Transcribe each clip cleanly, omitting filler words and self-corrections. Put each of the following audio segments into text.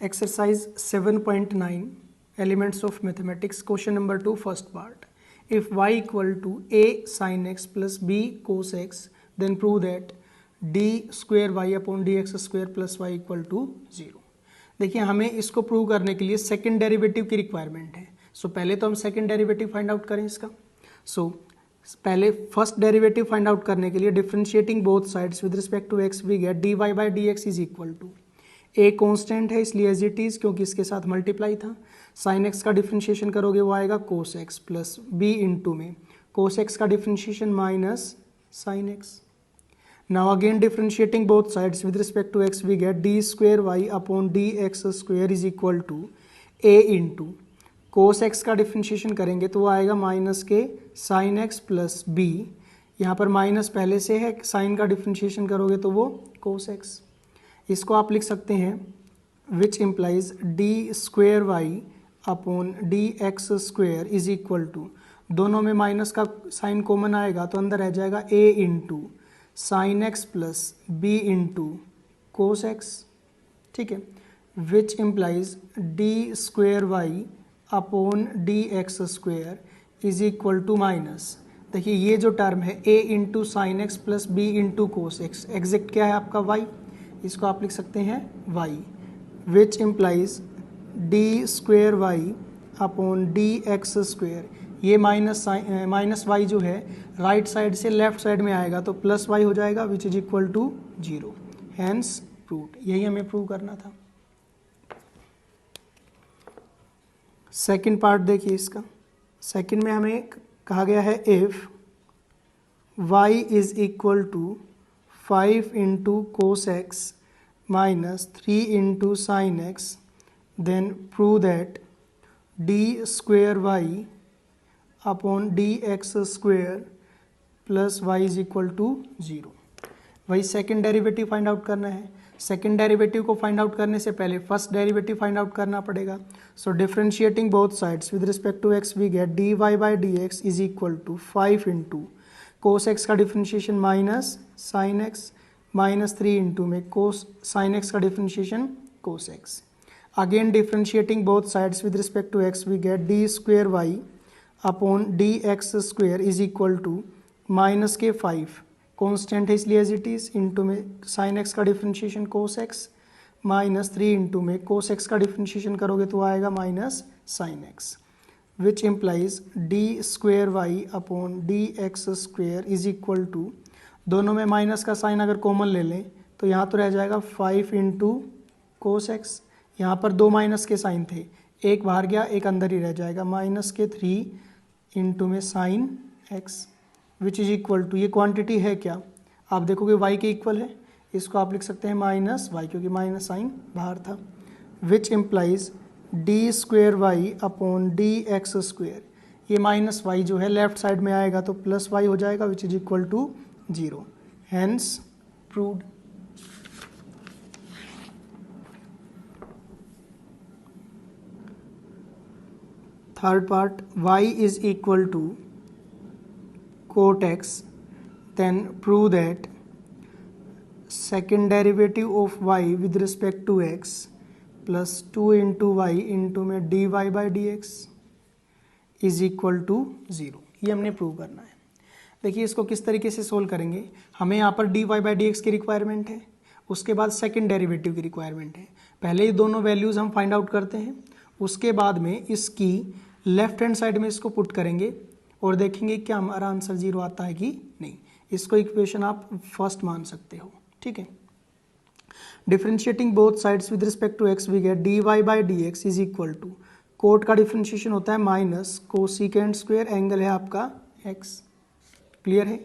Exercise 7.9 Elements of Mathematics, question number 2, first part. If y equal to a sin x plus b cos x, then prove that d square y upon dx square plus y equal to 0. देखिए हमें इसको prove करने के लिए second derivative की requirement है. सो पहले तो हम सेकेंड डेरिवेटिव फाइंड आउट करें इसका. सो पहले फर्स्ट डेरिवेटिव फाइंड आउट करने के लिए differentiating both sides with respect to x we get D Y by D x is equal to a constant है इसलिए एज इट इज क्योंकि इसके साथ मल्टीप्लाई था. साइन एक्स का डिफरेंशिएशन करोगे वो आएगा cos x plus B into में कोस एक्स का differentiation minus sine x. Now again differentiating both sides with respect to x we get D square Y upon D x square is equal to a into cos x का differentiation करेंगे तो वो आएगा minus के sign X plus B. यहाँ पर minus पहले से है, साइन का डिफरेंशिएशन करोगे तो वो कोस एक्स. इसको आप लिख सकते हैं which implies D square Y upon D x square is equal to, दोनों में माइनस का साइन कॉमन आएगा तो अंदर रह जाएगा A into sine X plus B into cos X. ठीक है, which implies D square Y upon D x square is equal to minus. देखिए ये जो टर्म है A into sine X plus B into cos X, exact क्या है आपका Y, इसको आप लिख सकते हैं Y. Which implies D square Y upon D x square, ये माइनस वाई जो है राइट साइड से लेफ्ट साइड में आएगा तो प्लस वाई हो जाएगा which is equal to 0. Hence proved. यही हमें प्रूव करना था. सेकंड पार्ट देखिए इसका. सेकंड में हमें कहा गया है if y is equal to 5 into cos x minus 3 into sine x, then prove that d square Y upon D x square plus y is equal to 0. वही सेकेंड डेरिवेटिव फाइंड आउट करना है. Second derivative को find out करने से पहले first derivative find out करना पड़ेगा. So differentiating both sides with respect to x we get D Y by D x is equal to 5 into cos x का differentiation minus sine X minus 3 into में cos sine X का differentiation cos X. Again differentiating both sides with respect to x we get D square Y upon D x square is equal to minus के 5 constant है इसलिए as it is into में sine X का differentiation cos x minus 3 into में cos x का differentiation करोगे तो आएगा minus sine x. Which implies D square Y upon D x square is equal to, दोनों में माइनस का साइन अगर कॉमन ले लें तो यहाँ तो रह जाएगा 5 इंटू कोस एक्स. यहाँ पर दो माइनस के साइन थे, एक बाहर गया एक अंदर ही रह जाएगा माइनस के 3 इंटू में sine x which is equal to, ये क्वांटिटी है क्या आप देखोगे y के इक्वल है, इसको आप लिख सकते हैं माइनस वाई क्योंकि माइनस साइन बाहर था. Which implies D square Y upon D x square, ये माइनस वाई जो है लेफ्ट साइड में आएगा तो प्लस वाई हो जाएगा which is equal to 0. Hence proved. Third part y is equal to cot x, then prove that second derivative of y with respect to x plus 2 into y into में dy by dx is equal to 0. ये हमने prove करना है. देखिए इसको किस तरीके से सोल्व करेंगे. हमें यहाँ पर dy by dx की रिक्वायरमेंट है, उसके बाद सेकेंड डेरिवेटिव की रिक्वायरमेंट है. पहले ये दोनों वैल्यूज़ हम फाइंड आउट करते हैं, उसके बाद में इसकी लेफ्ट हैंड साइड में इसको पुट करेंगे और देखेंगे क्या हमारा आंसर 0 आता है कि नहीं. इसको इक्वेशन आप फर्स्ट मान सकते हो. ठीक है, differentiating both sides with respect to x we get D Y by D x is equal to, cot का डिफरेंशिएशन होता है माइनस कोसिकेंट स्क्वायर, एंगल है आपका एक्स. क्लियर है.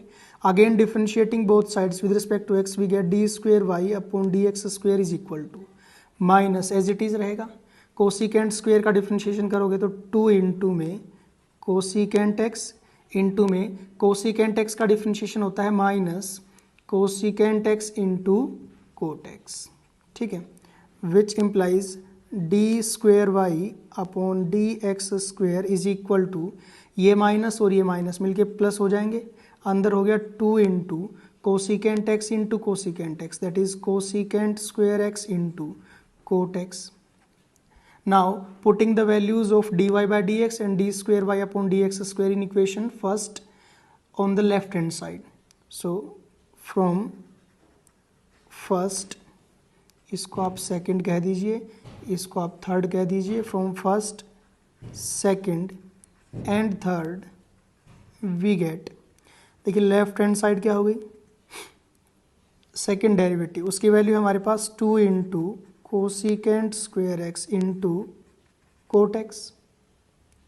Again differentiating both sides with respect to x we get D square Y upon D x square is equal to minus as it is रहेगा. Cosecant square का differentiation करोगे तो 2 into में cosecant x into में cosecant x का differentiation होता है minus cosecant x into cot x. ठीक है, which implies D square Y upon D x square is equal to, ये माइनस और ये माइनस मिलके प्लस हो जाएंगे, अंदर हो गया 2 into cosecant x into cosecant x that is cosecant square x into cot x. Now putting the values of dy by dx and d square y upon dx square in equation first on the left hand side. So from first, इसको आप second कह दीजिए, इसको आप third कह दीजिए. From first, second and third we get, देखिए left hand side क्या हो गई, सेकंड डेरिवेटिव, उसकी वैल्यू हमारे पास 2 into cosecant square x into cot x.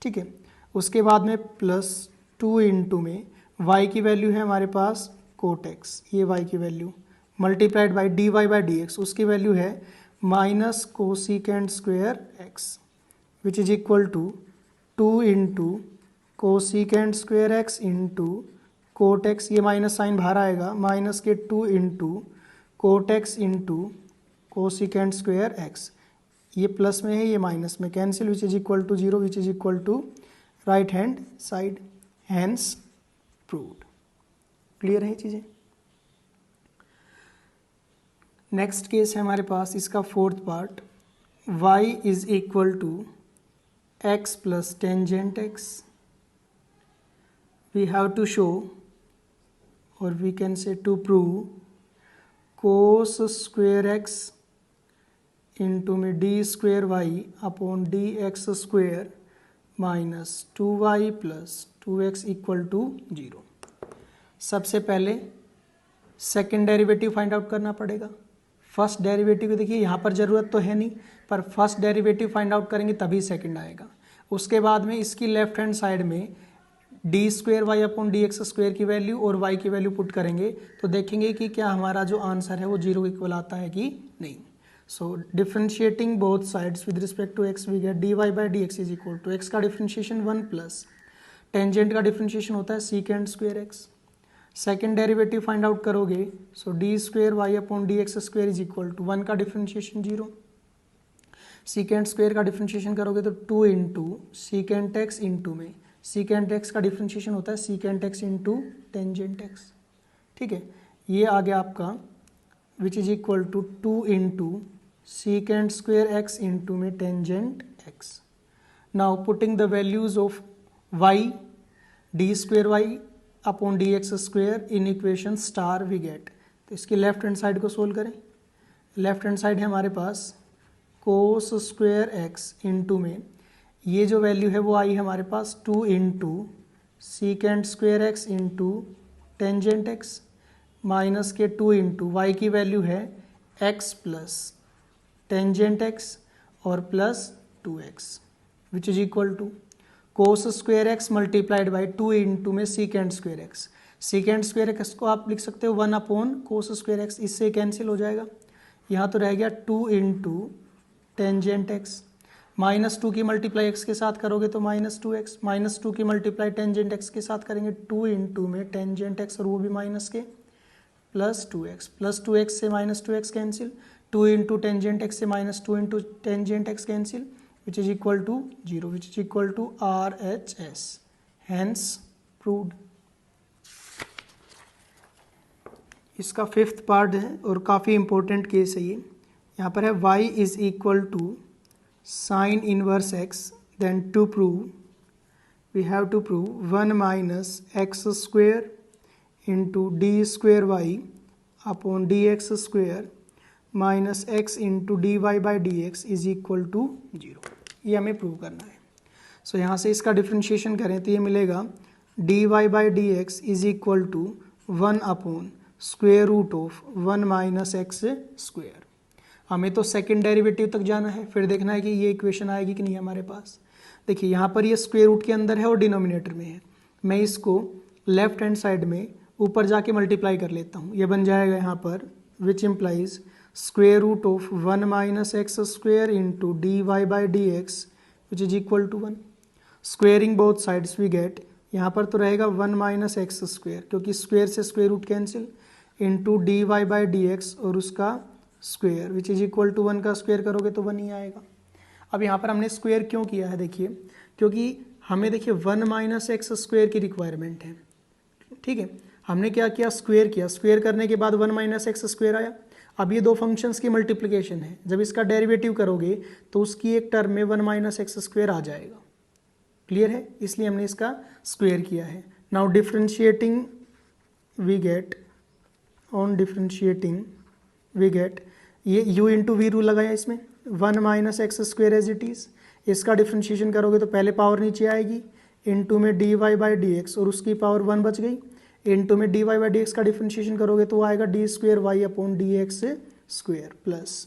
ठीक है, उसके बाद में प्लस 2 इंटू में y की वैल्यू है हमारे पास कोट एक्स, ये y की वैल्यू multiplied by d Y by D x, उसकी वैल्यू है minus cosecant square x which is equal to 2 into cosecant square x into cot x, ये माइनस साइन बाहर आएगा, माइनस के 2 into cot x into cosecant square x, ये plus में है ये माइनस में, cancel which is equal to 0 which is equal to right hand side, hence proved. Clear है चीज़ें. नेक्स्ट केस है हमारे पास, इसका fourth part, y is equal to x plus tangent x. We have to show और we can say to prove cos square x into में D square Y upon D x square minus 2y plus 2x equal to 0. सबसे पहले second derivative find out करना पड़ेगा. First derivative देखिए यहाँ पर ज़रूरत तो है नहीं, पर फर्स्ट डेरिवेटिव फाइंड आउट करेंगे तभी सेकंड आएगा. उसके बाद में इसकी लेफ्ट हैंड साइड में D square Y upon D x square की वैल्यू और वाई की वैल्यू पुट करेंगे तो देखेंगे कि क्या हमारा जो आंसर है वो 0 इक्वल आता है कि नहीं. So differentiating both sides with respect to x we get D Y by D x is equal to X का डिफ्रेंशिएशन 1 प्लस टेंजेंट का डिफ्रेंशिएशन होता है secant square X. Second derivative find out करोगे so D square Y upon D x square is equal to 1 का differentiation 0. Secant square का differentiation करोगे तो 2 into secant x into में सीकेंट एक्स का डिफ्रेंशिएशन होता है secant x into tangent x. ठीक है, ये आ गया आपका which is equal to 2 into secant square x into में tangent x. Now putting the values of y, d square Y upon D x square in equation star we get. तो इसकी left hand side को solve करें. Left hand side है हमारे पास cos square x into में ये जो वैल्यू है वो आई है हमारे पास 2 into secant square x into tangent x minus के 2 इंटू वाई की वैल्यू है एक्स प्लस टेंजेंट एक्स और plus 2x which is equal to cos square x multiplied by 2 into में secant square x. Secant square x को आप लिख सकते हो 1 अपॉन कोस स्क्वेयर एक्स, इससे कैंसिल हो जाएगा. यहाँ तो रह गया 2 इंटू टेंजेंट एक्स, माइनस 2 की मल्टीप्लाई एक्स के साथ करोगे तो माइनस 2x, माइनस 2 की मल्टीप्लाई टेंजेंट एक्स के साथ करेंगे 2 इंटू में टेंजेंट एक्स और वो भी माइनस के प्लस 2x, प्लस 2x से minus 2x cancel, 2 into tangent x से minus 2 into tangent x cancel which is equal to 0 which is equal to RHS, hence proved. इसका फिफ्थ पार्ट है और काफ़ी इंपॉर्टेंट केस है ये. यहाँ पर है y is equal to sine inverse x, then to prove we have to prove 1 minus x square into d square Y upon D x square minus x into d Y by D x is equal to 0. ये हमें prove करना है. सो यहाँ से इसका differentiation करें तो ये मिलेगा d Y by D x is equal to 1 upon square root of 1 minus x square. हमें तो सेकेंड डेरिवेटिव तक जाना है, फिर देखना है कि ये इक्वेशन आएगी कि नहीं हमारे पास. देखिए यहाँ पर ये स्क्वेयर रूट के अंदर है और डिनोमिनेटर में है. मैं इसको लेफ्ट हैंड साइड में ऊपर जाके मल्टीप्लाई कर लेता हूँ. ये बन जाएगा यहाँ पर which implies square root of 1 minus x square into dy by dx which is equal to 1. Squaring both sides we get, यहाँ पर तो रहेगा 1 minus x square क्योंकि स्क्वेयर से square root cancel into d Y by D x और उसका square which is equal to 1 का square करोगे तो 1 ही आएगा. अब यहाँ पर हमने स्क्वेयर क्यों किया है देखिए, क्योंकि हमें देखिए 1 माइनस एक्स स्क्वेयर की रिक्वायरमेंट है. ठीक है, हमने क्या किया, स्क्वेयर किया, स्क्वेयर करने के बाद 1 माइनस एक्स स्क्वेयर आया. अब ये दो फंक्शंस की मल्टीप्लिकेशन है, जब इसका डेरिवेटिव करोगे तो उसकी एक टर्म में 1 माइनस एक्स स्क्वायर आ जाएगा। क्लियर है, इसलिए हमने इसका स्क्वायर किया है। Now differentiating we get, on differentiating we get, ये u इंटू वी रूल लगाया इसमें, 1 minus x square as it is. इसका डिफ्रेंशिएशन करोगे तो पहले पावर नीचे आएगी, इनटू में d Y by D x, और उसकी पावर 1 बच गई, इनटू में d Y by D x का डिफ्रेंशिएशन करोगे तो वो आएगा d square y upon D x square plus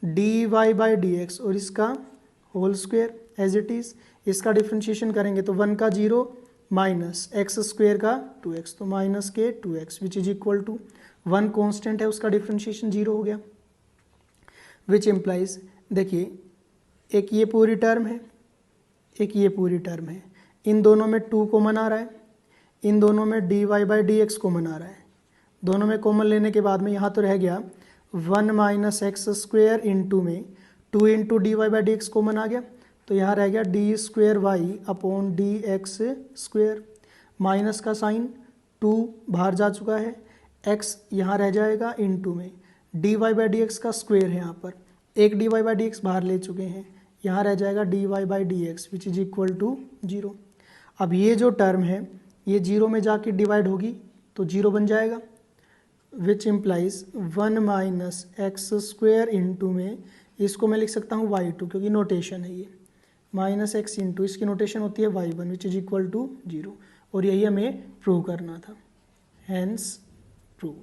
d Y by D x और इसका whole square as it is. इसका डिफ्रेंशिएशन करेंगे तो 1 का 0 माइनस एक्स स्क्वायर का 2x, तो माइनस के 2x which is equal to 1 constant है, उसका डिफ्रेंशिएशन 0 हो गया, विच इम्प्लाइज, देखिए एक ये पूरी टर्म है, एक ये पूरी टर्म है, इन दोनों में 2 कॉमन आ रहा है, इन दोनों में d Y by D x common आ रहा है, दोनों में कॉमन लेने के बाद में यहाँ तो रह गया 1 माइनस एक्स स्क्वायर इंटू में 2 into d Y by D x common आ गया, तो यहाँ रह गया d square y upon D x square, minus का साइन 2 बाहर जा चुका है, x यहाँ रह जाएगा इंटू में d Y by D x का स्क्वायर है, यहाँ पर एक d Y by D x बाहर ले चुके हैं, यहाँ रह जाएगा d Y by D x which is equal to 0। अब ये जो टर्म है ये 0 में जाके डिवाइड होगी तो 0 बन जाएगा, which implies 1 minus x square into में, इसको मैं लिख सकता हूँ y2 क्योंकि नोटेशन है ये, माइनस एक्स इंटू इसकी नोटेशन होती है y1 which is equal to 0, और यही हमें प्रूव करना था, हैंस प्रूव।